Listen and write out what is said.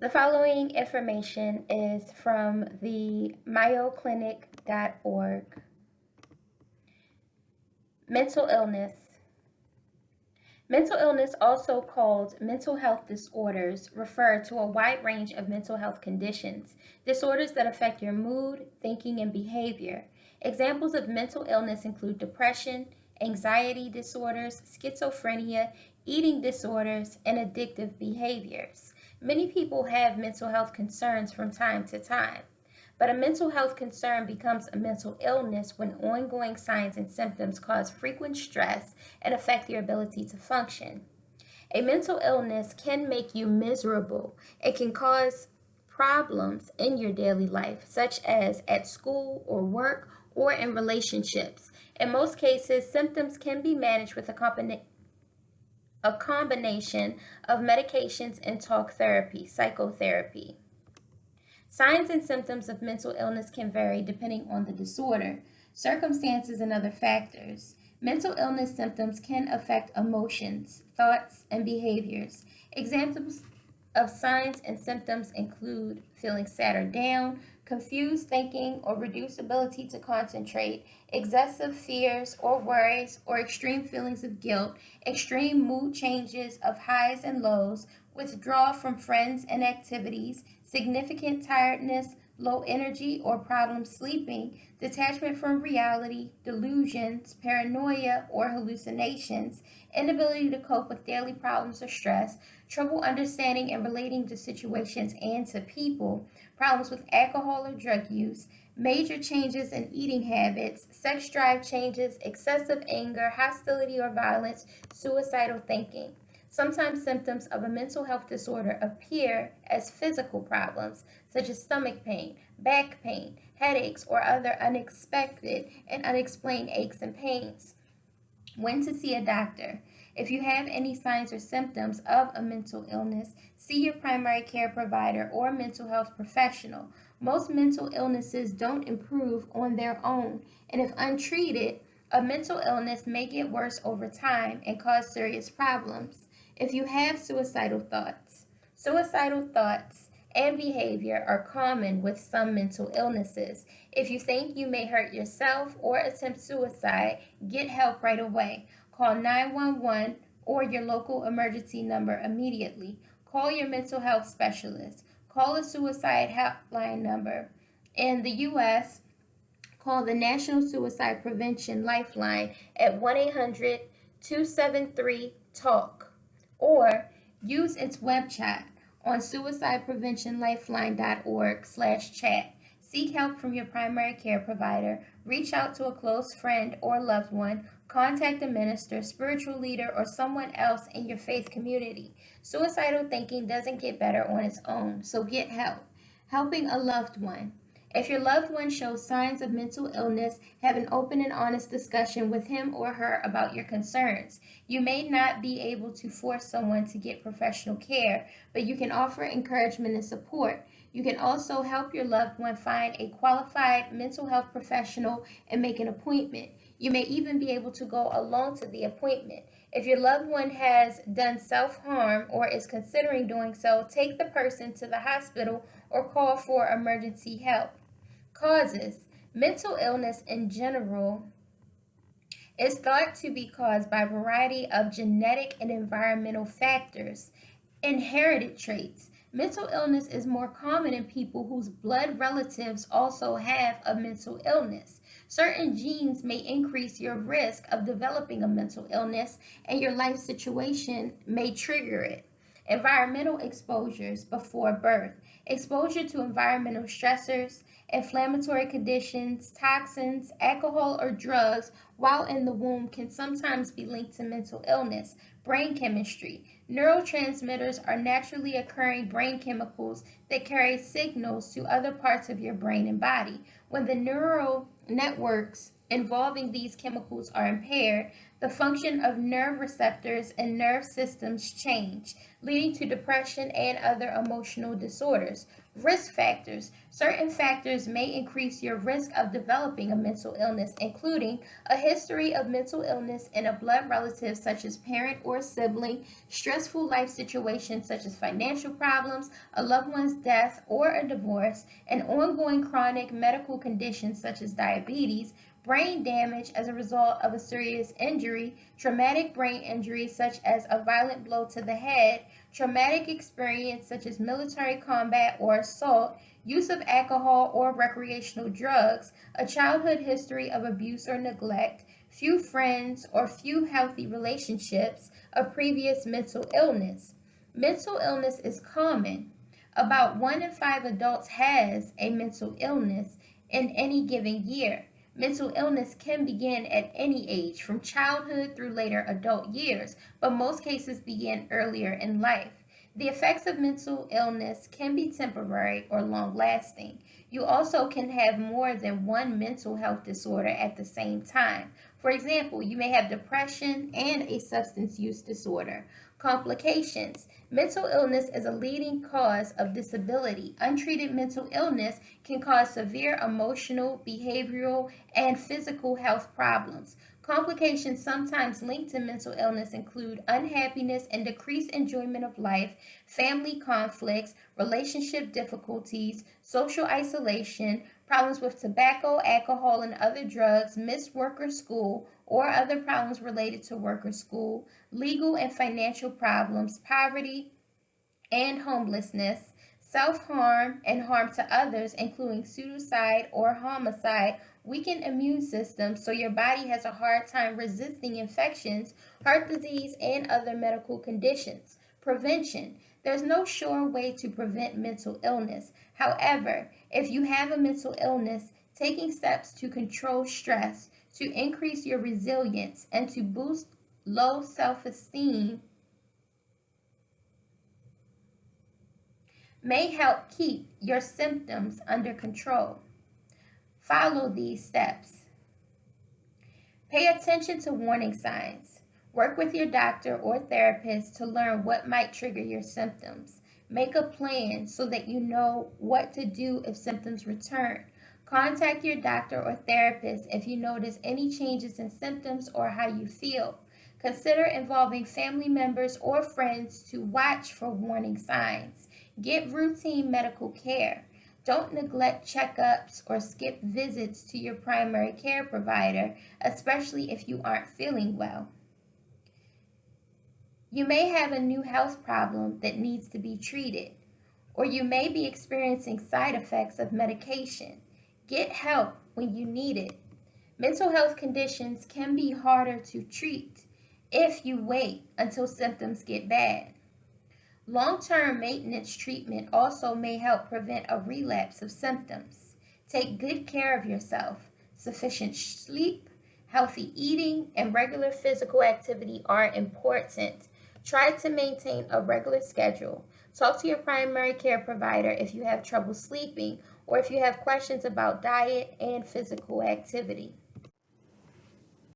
The following information is from the mayoclinic.org. Mental illness. Mental illness, also called mental health disorders, refer to a wide range of mental health conditions, disorders that affect your mood, thinking, and behavior. Examples of mental illness include depression, anxiety disorders, schizophrenia, eating disorders, and addictive behaviors. Many people have mental health concerns from time to time. But a mental health concern becomes a mental illness when ongoing signs and symptoms cause frequent stress and affect your ability to function. A mental illness can make you miserable. It can cause problems in your daily life, such as at school or work or in relationships. In most cases, symptoms can be managed with a combination of medications and talk therapy, psychotherapy. Signs and symptoms of mental illness can vary depending on the disorder, circumstances, and other factors. Mental illness symptoms can affect emotions, thoughts, and behaviors. Examples of signs and symptoms include feeling sad or down, confused thinking or reduced ability to concentrate, excessive fears or worries or extreme feelings of guilt, extreme mood changes of highs and lows, withdrawal from friends and activities, significant tiredness, low energy or problem sleeping, detachment from reality, delusions, paranoia or hallucinations, inability to cope with daily problems or stress, trouble understanding and relating to situations and to people, problems with alcohol or drug use, major changes in eating habits, sex drive changes, excessive anger, hostility or violence, suicidal thinking. Sometimes symptoms of a mental health disorder appear as physical problems, such as stomach pain, back pain, headaches, or other unexpected and unexplained aches and pains. When to see a doctor. If you have any signs or symptoms of a mental illness, see your primary care provider or mental health professional. Most mental illnesses don't improve on their own, and if untreated, a mental illness may get worse over time and cause serious problems. If you have suicidal thoughts and behavior are common with some mental illnesses. If you think you may hurt yourself or attempt suicide, get help right away. Call 911 or your local emergency number immediately. Call your mental health specialist. Call a suicide hotline number. In the U.S., call the National Suicide Prevention Lifeline at 1-800-273-TALK or use its web chat on suicidepreventionlifeline.org/chat. Seek help from your primary care provider. Reach out to a close friend or loved one. Contact a minister, spiritual leader, or someone else in your faith community. Suicidal thinking doesn't get better on its own, so get help. Helping a loved one. If your loved one shows signs of mental illness, have an open and honest discussion with him or her about your concerns. You may not be able to force someone to get professional care, but you can offer encouragement and support. You can also help your loved one find a qualified mental health professional and make an appointment. You may even be able to go along to the appointment. If your loved one has done self-harm or is considering doing so, take the person to the hospital or call for emergency help. Causes. Mental illness in general is thought to be caused by a variety of genetic and environmental factors. Inherited traits. Mental illness is more common in people whose blood relatives also have a mental illness. Certain genes may increase your risk of developing a mental illness, and your life situation may trigger it. Environmental exposures before birth. Exposure to environmental stressors, inflammatory conditions, toxins, alcohol, or drugs while in the womb can sometimes be linked to mental illness. Brain chemistry. Neurotransmitters are naturally occurring brain chemicals that carry signals to other parts of your brain and body. When the neural networks involving these chemicals are impaired, the function of nerve receptors and nerve systems change, leading to depression and other emotional disorders. Risk factors. Certain factors may increase your risk of developing a mental illness, including a history of mental illness in a blood relative, such as parent or sibling, stressful life situations such as financial problems, a loved one's death or a divorce, and ongoing chronic medical conditions such as diabetes, brain damage as a result of a serious injury, traumatic brain injury such as a violent blow to the head, traumatic experience such as military combat or assault, use of alcohol or recreational drugs, a childhood history of abuse or neglect, few friends or few healthy relationships, a previous mental illness. Mental illness is common. About 1 in 5 adults has a mental illness in any given year. Mental illness can begin at any age, from childhood through later adult years, but most cases begin earlier in life. The effects of mental illness can be temporary or long lasting. You also can have more than one mental health disorder at the same time. For example, you may have depression and a substance use disorder. Complications. Mental illness is a leading cause of disability. Untreated mental illness can cause severe emotional, behavioral, and physical health problems. Complications sometimes linked to mental illness include unhappiness and decreased enjoyment of life, family conflicts, relationship difficulties, social isolation, problems with tobacco, alcohol, and other drugs, missed work or school, or other problems related to work or school, legal and financial problems, poverty and homelessness, self harm and harm to others, including suicide or homicide, weakened immune system, so your body has a hard time resisting infections, heart disease, and other medical conditions. Prevention. There's no sure way to prevent mental illness. However, if you have a mental illness, taking steps to control stress, to increase your resilience, and to boost low self esteem may help keep your symptoms under control. Follow these steps. Pay attention to warning signs. Work with your doctor or therapist to learn what might trigger your symptoms. Make a plan so that you know what to do if symptoms return. Contact your doctor or therapist if you notice any changes in symptoms or how you feel. Consider involving family members or friends to watch for warning signs. Get routine medical care. Don't neglect checkups or skip visits to your primary care provider, especially if you aren't feeling well. You may have a new health problem that needs to be treated, or you may be experiencing side effects of medication. Get help when you need it. Mental health conditions can be harder to treat if you wait until symptoms get bad. Long-term maintenance treatment also may help prevent a relapse of symptoms. Take good care of yourself. Sufficient sleep, healthy eating, and regular physical activity are important. Try to maintain a regular schedule. Talk to your primary care provider if you have trouble sleeping or if you have questions about diet and physical activity.